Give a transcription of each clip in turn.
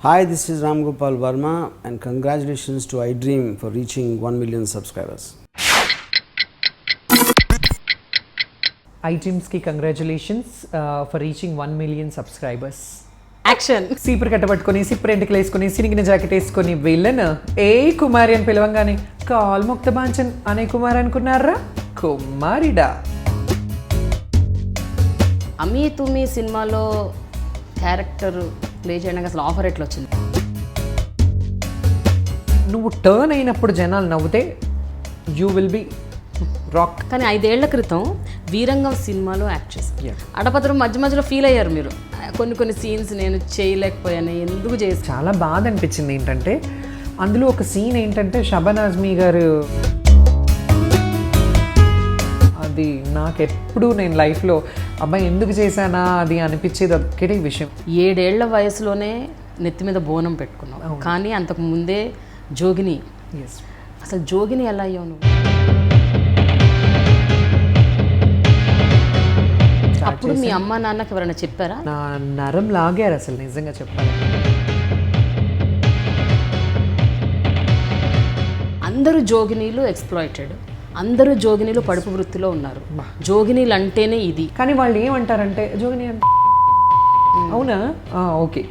Hi, this is Ram Gopal Verma and congratulations to iDream for reaching 1 million subscribers. iDreams ki congratulations for reaching 1 million subscribers. Action సీపర్ కట్టబట్టుకొని సిప్పర్ ఎంటికలు వేసుకొని సినిగిన jacket వేసుకొని villain ఏ కుమారి అని పిలవంగానే call ముక్త బాంచన్ అనే కుమారి అనుకున్నారా? కుమారిడా. అమీ తుమి సినిమాలో క్యారెక్టర్ ప్లే చేయడానికి అసలు ఆఫర్ ఎట్లా వచ్చింది? నువ్వు టర్న్ అయినప్పుడు జనాలు నవ్వుతే యూ విల్ బి రాక్. కానీ 5 ఏళ్ల క్రితం వీరంగం సినిమాలో యాక్ట్ చేశారు. అడపత్రం మధ్య మధ్యలో ఫీల్ అయ్యారు మీరు, కొన్ని సీన్స్ నేను చేయలేకపోయాను, ఎందుకు చేసి చాలా బాధ అనిపించింది. ఏంటంటే అందులో ఒక సీన్ ఏంటంటే షబానా ఆజ్మీ గారు, అది నాకెప్పుడు నేను లైఫ్లో అబ్బాయి ఎందుకు చేశానా అది అనిపించేది ఒక్కటే విషయం. 7 ఏళ్ల వయసులోనే నెత్తి మీద బోనం పెట్టుకున్నావు, కానీ అంతకు ముందే జోగిని. అసలు జోగిని ఎలా అయ్యావు నువ్వు? అప్పుడు మీ అమ్మ నాన్నకి ఎవరైనా చెప్పారా? నా నరం లాగారు అసలు, నిజంగా చెప్పాలి. అందరూ జోగినీలు ఎక్స్ప్లాయిటెడ్, అందరూ జోగినీలు పడుపు వృత్తిలో ఉన్నారు. జోగినీలు అంటేనే ఇది. కానీ వాళ్ళు ఏమంటారంటే జోగిని అంటే అవునా, ఓకే,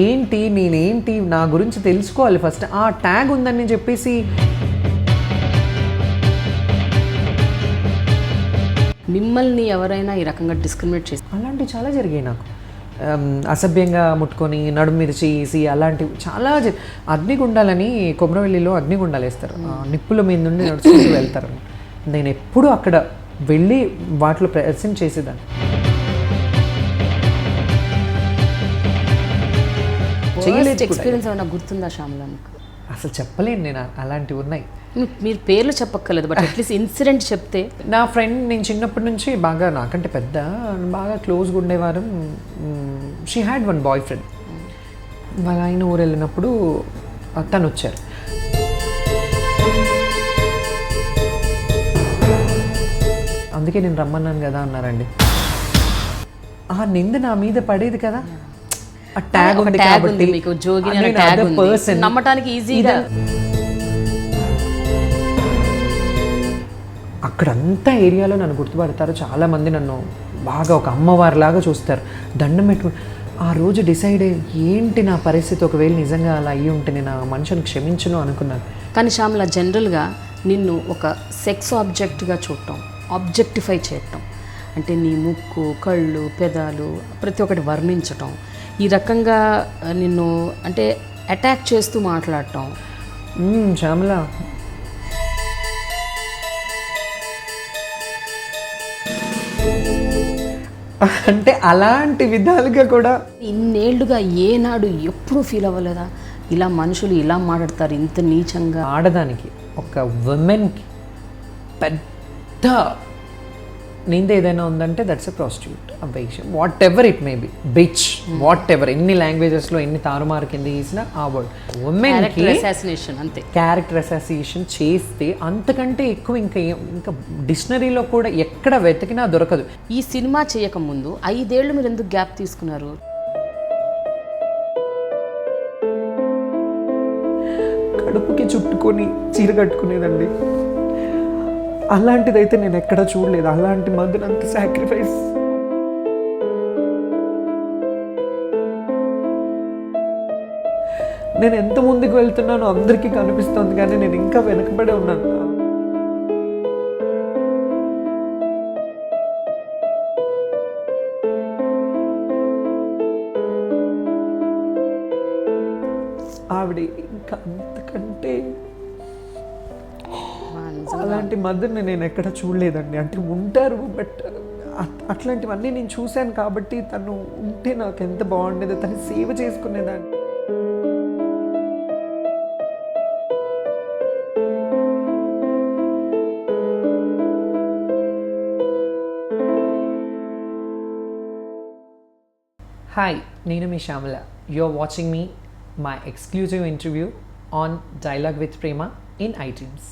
ఏంటి నేనేంటి నా గురించి తెలుసుకోవాలి ఫస్ట్, ఆ ట్యాగ్ ఉందని చెప్పేసి. మిమ్మల్ని ఎవరైనా ఈ రకంగా డిస్క్రిమినేట్ చేసి? అలాంటివి చాలా జరిగాయి నాకు. అసభ్యంగా ముట్టుకొని నడుము మీద చేసి అలాంటివి చాలా అగ్నిగుండాలని కొమరవెల్లిలో అగ్నిగుండాలు వేస్తారు, నిప్పుల మీద నుండి నడుచుకుంటూ వెళ్తారు. నేను ఎప్పుడూ అక్కడ వెళ్ళి వాటిలో ప్రెజెంట్ చేసేదాన్ని. ఎక్స్పీరియన్స్ ఏమైనా గుర్తుందా శ్యామలా మీకు? అసలు చెప్పలేను నేను, అలాంటివి ఉన్నాయి. మీరు పేర్లు చెప్పక్కర్లేదు, బట్ అట్లీస్ట్ ఇన్సిడెంట్ చెప్తే. నా ఫ్రెండ్, నేను చిన్నప్పటి నుంచి బాగా నాకంటే పెద్ద, బాగా క్లోజ్గా ఉండేవారు. She had one boy friend. వాళ్ళ ఆయన ఊరు వెళ్ళినప్పుడు తను వచ్చారు. అందుకే నేను రమ్మన్నాను కదా అన్నారండి. ఆ నింద నా మీద పడేది కదా, ఆ ట్యాగ్ ఉంది కాబట్టి మీకు జోగిని అనే ట్యాగ్ ఉంది, నమ్మటానికి ఈజీగా. అక్కడంతా ఏరియాలో నన్ను గుర్తుపడతారు, చాలామంది నన్ను బాగా ఒక అమ్మవారిలాగా చూస్తారు, దండం పెట్టుకుని. ఆ రోజు డిసైడ్ అయ్యి ఏంటి నా పరిస్థితి, ఒకవేళ నిజంగా అలా అయ్యి ఉంటే నేను ఆ మనిషిని క్షమించను అనుకున్నాను. కానీ శ్యామల, జనరల్గా నిన్ను ఒక సెక్స్ ఆబ్జెక్ట్గా చూడటం, ఆబ్జెక్టిఫై చేయటం అంటే నీ ముక్కు, కళ్ళు, పెదాలు ప్రతి ఒక్కటి వర్ణించటం, ఈ రకంగా నిన్ను అంటే అటాక్ చేస్తూ మాట్లాడటం. శ్యామల, అంటే అలాంటి విధాలుగా కూడా ఇన్నేళ్లుగా ఏనాడు ఎప్పుడూ ఫీల్ అవ్వలేదా ఇలా మనుషులు ఇలా మాట్లాడతారు ఇంత నీచంగా? ఆడదానికి, ఒక ఉమెన్కి పెద్ద నింద ఏదైనా ఉందంటే దట్స్ ఎ ప్రాస్టిట్యూట్, అ వైశ్యం, whatever it may be, bitch, whatever, ఎన్ని లాంగ్వేజెస్లో ఎన్ని తారుమారు కింద తీసిన ఆ వర్డ్ ఉమెన్కి అంతే. క్యారెక్టర్ అసాసినేషన్ చేస్తే అంతకంటే ఎక్కువ ఇంకా డిక్షనరీలో కూడా ఎక్కడ వెతికినా దొరకదు. ఈ సినిమా చేయకముందు 5 ఏళ్ళు మీరు ఎందుకు గ్యాప్ తీసుకున్నారు? కడుపుకి చుట్టుకొని చీర కట్టుకునేదండి. అలాంటిదైతే నేను ఎక్కడ చూడలేదు, అలాంటి మధ్యన అంత సాక్రిఫైస్. నేను ఎంత ముందుకు వెళ్తున్నానో అందరికీ కనిపిస్తుంది, కానీ నేను ఇంకా వెనకబడే ఉన్నాను. ఆవిడ ఇంకా అంతకంటే అలాంటి మదర్ని నేను ఎక్కడ చూడలేదండి. అంటే ఉంటారు, బట్ అట్లాంటివన్నీ నేను చూశాను కాబట్టి తను ఉంటే నాకు ఎంత బాగుండేదో, తను సేవ చేసుకునేదాన్ని. హాయ్, నేను మీ శ్యామల. యు ఆర్ వాచింగ్ మీ my exclusive interview on dialogue with Prema in iDreams.